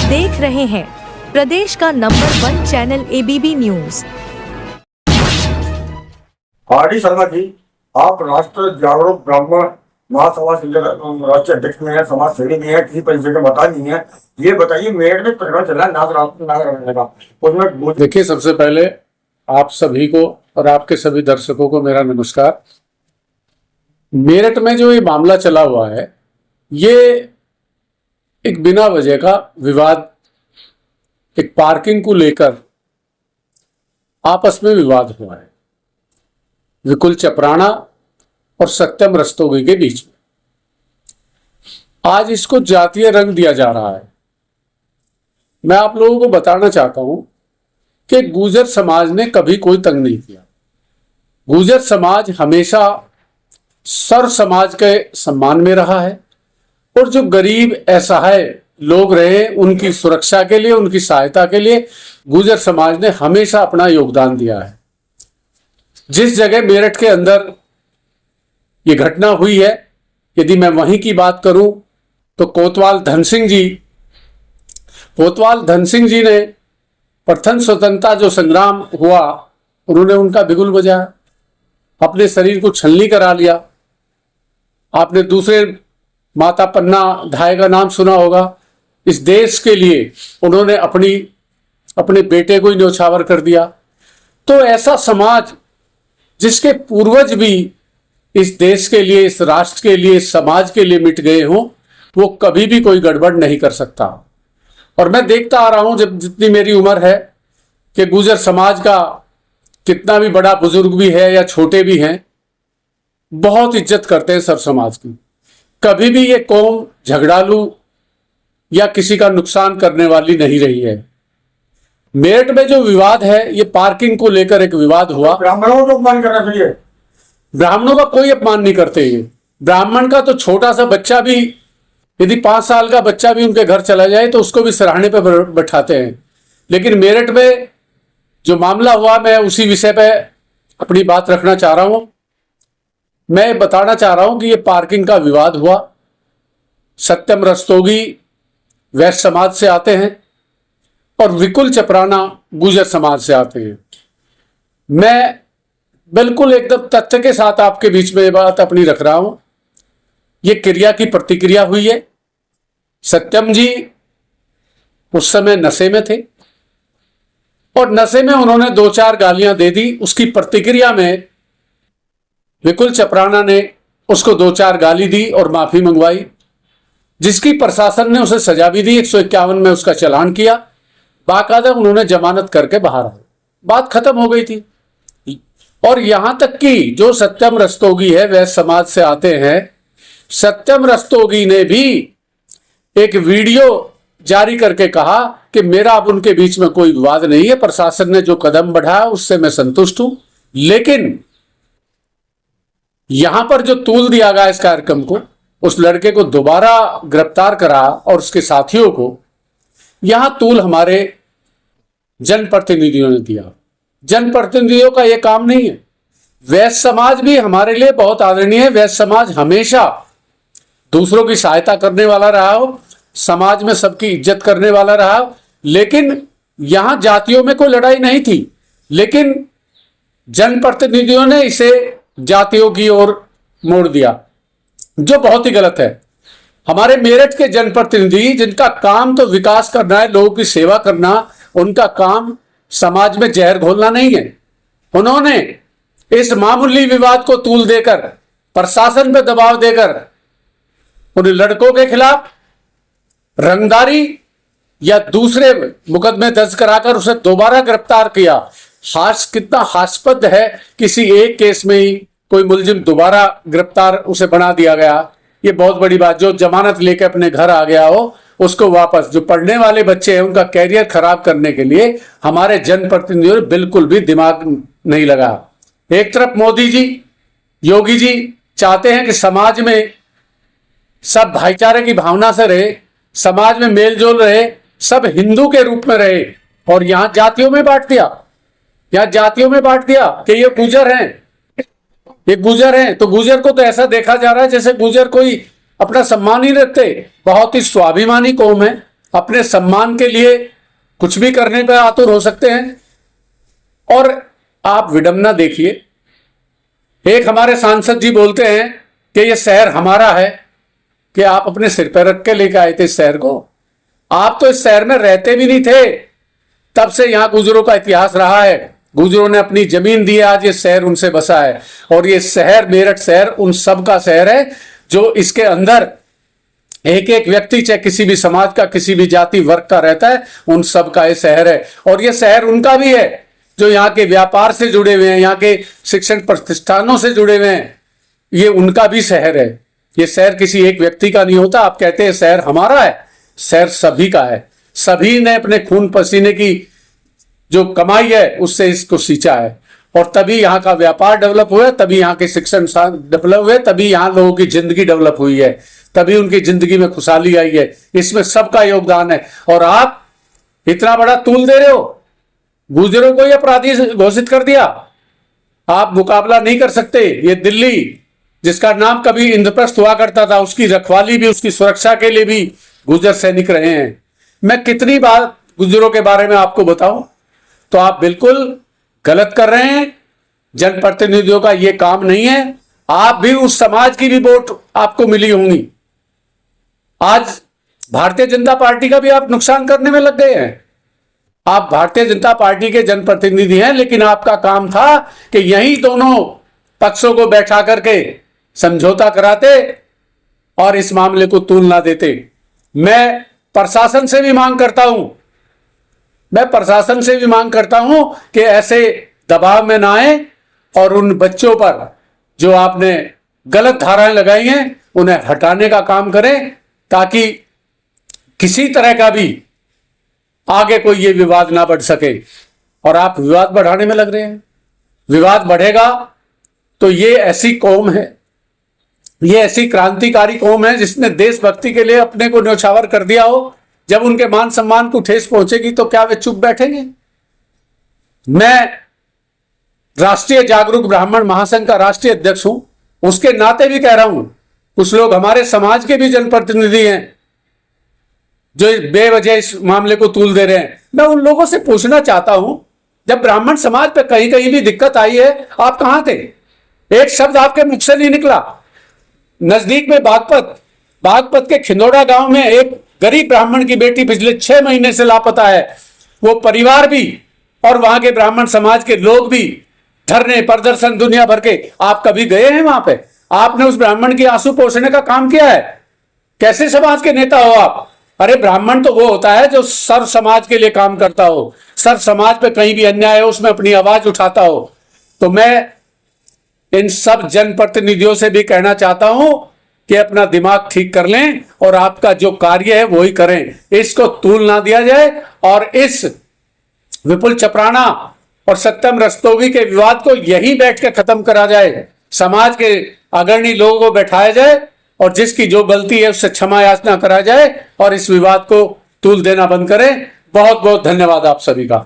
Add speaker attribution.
Speaker 1: देख रहे हैं प्रदेश का number 1 channel ABP news.
Speaker 2: R D. Sharma ji, आप राष्ट्र जागरूक ब्राह्मण महासभा राष्ट्रीय अध्यक्ष में है, समाज सेवी में है, किसी परिचय का बता नहीं है। ये बताइए, मेरठ में प्रकरण चल रहा है नाग का, उसमें
Speaker 3: देखिए, सबसे पहले आप सभी को और आपके सभी दर्शकों को मेरा नमस्कार। मेरठ में जो ये मामला चला हुआ है, ये एक बिना वजह का विवाद, एक पार्किंग को लेकर आपस में विवाद हुआ है विकुल चपराना और सत्यम रस्तोगी के बीच में। आज इसको जातीय रंग दिया जा रहा है। मैं आप लोगों को बताना चाहता हूं कि गुर्जर समाज ने कभी कोई तंग नहीं किया। गुर्जर समाज हमेशा सर्व समाज के सम्मान में रहा है और जो गरीब असहाय लोग रहे, उनकी सुरक्षा के लिए, उनकी सहायता के लिए गुर्जर समाज ने हमेशा अपना योगदान दिया है। जिस जगह मेरठ के अंदर ये घटना हुई है, यदि मैं वहीं की बात करूं तो कोतवाल धन सिंह जी ने प्रथम स्वतंत्रता जो संग्राम हुआ, उन्होंने उनका बिगुल बजाया, अपने शरीर को छलनी करा लिया। आपने दूसरे माता पन्ना धाय का नाम सुना होगा। इस देश के लिए उन्होंने अपने बेटे को ही न्यौछावर कर दिया। तो ऐसा समाज जिसके पूर्वज भी इस देश के लिए, इस राष्ट्र के लिए, इस समाज के लिए मिट गए हों, वो कभी भी कोई गड़बड़ नहीं कर सकता। और मैं देखता आ रहा हूं, जब जितनी मेरी उम्र है, कि गुर्जर समाज का कितना भी बड़ा बुजुर्ग भी है या छोटे भी हैं, बहुत इज्जत करते हैं सब समाज की। कभी भी ये कौम झगड़ालू या किसी का नुकसान करने वाली नहीं रही है। मेरठ में जो विवाद है, ये पार्किंग को लेकर एक विवाद हुआ।
Speaker 2: ब्राह्मणों को अपमान करना चाहिए।
Speaker 3: ब्राह्मणों का कोई अपमान नहीं करते ये। ब्राह्मण का तो छोटा सा बच्चा भी, यदि 5 साल का बच्चा भी उनके घर चला जाए तो उसको भी सराहने पर बैठाते हैं। लेकिन मेरठ में जो मामला हुआ, मैं उसी विषय पे अपनी बात रखना चाह रहा हूं। मैं बताना चाह रहा हूं कि ये पार्किंग का विवाद हुआ। सत्यम रस्तोगी वैश्य समाज से आते हैं और विकुल चपराना गुर्जर समाज से आते हैं। मैं बिल्कुल एकदम तथ्य के साथ आपके बीच में ये बात अपनी रख रहा हूं। ये क्रिया की प्रतिक्रिया हुई है। सत्यम जी उस समय नशे में थे और नशे में उन्होंने 2-4 गालियां दे दी। उसकी प्रतिक्रिया में विकुल चपराना ने उसको 2-4 गाली दी और माफी मंगवाई, जिसकी प्रशासन ने उसे सजा भी दी। 151 में उसका चालान किया। बाकायदा उन्होंने जमानत करके बाहर आए, बात खत्म हो गई थी। और यहां तक कि जो सत्यम रस्तोगी है, वह समाज से आते हैं। सत्यम रस्तोगी ने भी एक वीडियो जारी करके कहा कि मेरा अब उनके बीच में कोई विवाद नहीं है, प्रशासन ने जो कदम बढ़ाया उससे मैं संतुष्ट हूं। लेकिन यहां पर जो तूल दिया गया इस कार्यक्रम को, उस लड़के को दोबारा गिरफ्तार करा और उसके साथियों को, यहां तूल हमारे जनप्रतिनिधियों ने दिया। जनप्रतिनिधियों का यह काम नहीं है। वैश्य समाज भी हमारे लिए बहुत आदरणीय है। वैश्य समाज हमेशा दूसरों की सहायता करने वाला रहा हो, समाज में सबकी इज्जत करने वाला रहा हो। लेकिन यहां जातियों में कोई लड़ाई नहीं थी, लेकिन जनप्रतिनिधियों ने इसे जातियों की ओर मोड़ दिया, जो बहुत ही गलत है। हमारे मेरठ के जनप्रतिनिधि, जिनका काम तो विकास करना है, लोगों की सेवा करना, उनका काम समाज में जहर घोलना नहीं है। उन्होंने इस मामूली विवाद को तूल देकर, प्रशासन पर दबाव देकर, उन लड़कों के खिलाफ रंगदारी या दूसरे मुकदमे दर्ज कराकर उसे दोबारा गिरफ्तार किया। कितना हास्यास्पद है, किसी एक केस में ही कोई मुलजिम दोबारा गिरफ्तार उसे बना दिया गया। ये बहुत बड़ी बात। जो जमानत लेकर अपने घर आ गया हो, उसको वापस, जो पढ़ने वाले बच्चे हैं उनका कैरियर खराब करने के लिए हमारे जनप्रतिनिधियों ने बिल्कुल भी दिमाग नहीं लगा। एक तरफ मोदी जी, योगी जी चाहते हैं कि समाज में सब भाईचारे की भावना से रहे, समाज में मेलजोल रहे, सब हिंदू के रूप में रहे, और यहां जातियों में बांट दिया। यहां जातियों में बांट दिया कि ये गुर्जर हैं, ये गुर्जर हैं। तो गुर्जर को तो ऐसा देखा जा रहा है जैसे गुर्जर कोई अपना सम्मान ही रखते। बहुत ही स्वाभिमानी कौम है, अपने सम्मान के लिए कुछ भी करने पर आतुर हो सकते हैं। और आप विडंबना देखिए, एक हमारे सांसद जी बोलते हैं कि ये शहर हमारा है, कि आप अपने सिर पर रख के लेकर आए थे इस शहर को। आप तो इस शहर में रहते भी नहीं थे, तब से यहां गुजरों का इतिहास रहा है। गुजरों ने अपनी जमीन दी है, आज ये शहर उनसे बसा है। और ये शहर, मेरठ शहर, उन सब का शहर है जो इसके अंदर एक एक व्यक्ति, चाहे किसी भी समाज का, किसी भी जाति वर्ग का रहता है, उन सब का ये शहर है। और ये शहर उनका भी है जो यहाँ के व्यापार से जुड़े हुए हैं, यहाँ के शिक्षण प्रतिष्ठानों से जुड़े हुए हैं। ये उनका भी शहर है। ये शहर किसी एक व्यक्ति का नहीं होता। आप कहते हैं शहर हमारा है, शहर सभी का है। सभी ने अपने खून पसीने की जो कमाई है उससे इसको सींचा है, और तभी यहाँ का व्यापार डेवलप हुआ है, तभी यहाँ के शिक्षण डेवलप हुए, तभी यहाँ लोगों की जिंदगी डेवलप हुई है, तभी उनकी जिंदगी में खुशहाली आई है। इसमें सबका योगदान है। और आप इतना बड़ा तूल दे रहे हो, गुजरों को ही अपराधी घोषित कर दिया। आप मुकाबला नहीं कर सकते। ये दिल्ली, जिसका नाम कभी इंद्रप्रस्थ हुआ करता था, उसकी रखवाली भी, उसकी सुरक्षा के लिए भी गुजर सैनिक रहे हैं। मैं कितनी बार गुजरों के बारे में आपको बताऊं, तो आप बिल्कुल गलत कर रहे हैं। जनप्रतिनिधियों का यह काम नहीं है। आप भी उस समाज की भी वोट आपको मिली होंगी। आज भारतीय जनता पार्टी का भी आप नुकसान करने में लग गए हैं। आप भारतीय जनता पार्टी के जनप्रतिनिधि हैं, लेकिन आपका काम था कि यही दोनों पक्षों को बैठा करके समझौता कराते और इस मामले को तूल ना देते। मैं प्रशासन से भी मांग करता हूं कि ऐसे दबाव में ना आए और उन बच्चों पर जो आपने गलत धाराएं लगाई हैं उन्हें हटाने का काम करें, ताकि किसी तरह का भी आगे कोई ये विवाद ना बढ़ सके। और आप विवाद बढ़ाने में लग रहे हैं। विवाद बढ़ेगा तो ये ऐसी कौम है, ये ऐसी क्रांतिकारी कौम है जिसने देशभक्ति के लिए अपने को न्यौछावर कर दिया हो। जब उनके मान सम्मान को ठेस पहुंचेगी तो क्या वे चुप बैठेंगे? मैं राष्ट्रीय जागरूक ब्राह्मण महासंघ का राष्ट्रीय अध्यक्ष हूं, उसके नाते भी कह रहा हूं, कुछ लोग हमारे समाज के भी जनप्रतिनिधि हैं जो बेवजह इस मामले को तूल दे रहे हैं। मैं उन लोगों से पूछना चाहता हूं, जब ब्राह्मण समाज पे कहीं कहीं भी दिक्कत आई है, आप कहां थे? एक शब्द आपके मुख से नहीं निकला। नजदीक में बागपत के खिंदोड़ा गांव में एक गरीब ब्राह्मण की बेटी पिछले 6 महीने से लापता है। वो परिवार भी और वहां के ब्राह्मण समाज के लोग भी धरने प्रदर्शन दुनिया भर के। आप कभी गए हैं वहां पे? आपने उस ब्राह्मण की आंसू पोंछने का काम किया है? कैसे समाज के नेता हो आप? अरे ब्राह्मण तो वो होता है जो सर्व समाज के लिए काम करता हो, सर्व समाज पे कहीं भी अन्याय हो उसमें अपनी आवाज उठाता हो। तो मैं इन सब जनप्रतिनिधियों से भी कहना चाहता हूं कि अपना दिमाग ठीक कर लें और आपका जो कार्य है वो ही करें। इसको तूल ना दिया जाए और इस विपुल चपराना और सत्यम रस्तोगी के विवाद को यहीं बैठ के खत्म करा जाए। समाज के अग्रणी लोगों को बैठाया जाए और जिसकी जो गलती है उससे क्षमा याचना करा जाए और इस विवाद को तूल देना बंद करें। बहुत बहुत धन्यवाद आप सभी का।